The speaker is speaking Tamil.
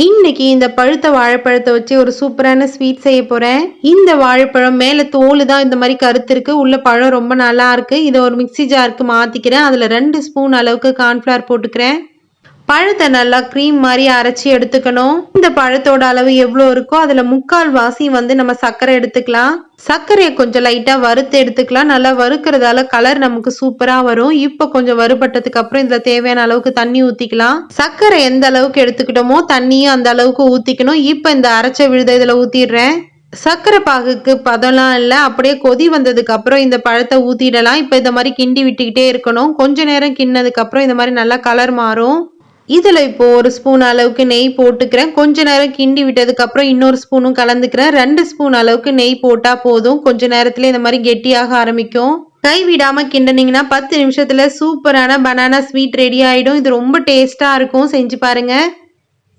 இன்னைக்கு இந்த பழுத்த வாழைப்பழத்தை வச்சு ஒரு சூப்பரான ஸ்வீட் செய்ய போறேன். இந்த வாழைப்பழம் மேல தோல் தான் இந்த மாதிரி கருத்து இருக்கு, உள்ள பழம் ரொம்ப நல்லா இருக்கு. இதை ஒரு மிக்ஸி ஜாருக்கு மாத்திக்கிறேன். அதுல 2 ஸ்பூன் அளவுக்கு கார்ன்ஃபிளவர் போட்டுக்கிறேன். பழத்தை நல்லா க்ரீம் மாதிரி அரைச்சி எடுத்துக்கணும். இந்த பழத்தோட அளவு எவ்வளோ இருக்கோ அதுல 3/4 வாசி நம்ம சர்க்கரை எடுத்துக்கலாம். சர்க்கரையை கொஞ்சம் லைட்டா வறுத்து எடுத்துக்கலாம். நல்லா வறுக்கிறதால கலர் நமக்கு சூப்பரா வரும். இப்ப கொஞ்சம் வறுபட்டதுக்கு அப்புறம் இதுல தேவையான அளவுக்கு தண்ணி ஊத்திக்கலாம். சர்க்கரை எந்த அளவுக்கு எடுத்துக்கிட்டோமோ தண்ணியும் அந்த அளவுக்கு ஊத்திக்கணும். இப்ப இந்த அரைச்ச விழுத இதுல ஊத்திடுறேன். சர்க்கரை பாகுக்கு பதம்லாம் இல்லை, அப்படியே கொதி வந்ததுக்கு அப்புறம் இந்த பழத்தை ஊத்திடலாம். இப்ப இந்த மாதிரி கிண்டி விட்டுக்கிட்டே இருக்கணும். கொஞ்ச நேரம் கிண்ணதுக்கு அப்புறம் இந்த மாதிரி நல்லா கலர் மாறும். இதில் இப்போ 1 ஸ்பூன் அளவுக்கு நெய் போட்டுக்கிறேன். கொஞ்ச நேரம் கிண்டி விட்டதுக்கு அப்புறம் இன்னொரு ஸ்பூனும் கலந்துக்கிறேன். 2 ஸ்பூன் அளவுக்கு நெய் போட்டா போதும். கொஞ்ச நேரத்துல இந்த மாதிரி கெட்டியாக ஆரம்பிக்கும். கை விடாம கிண்டனீங்கன்னா 10 நிமிஷத்துல சூப்பரான பனானா ஸ்வீட் ரெடி ஆயிடும். இது ரொம்ப டேஸ்டா இருக்கும். செஞ்சு பாருங்க.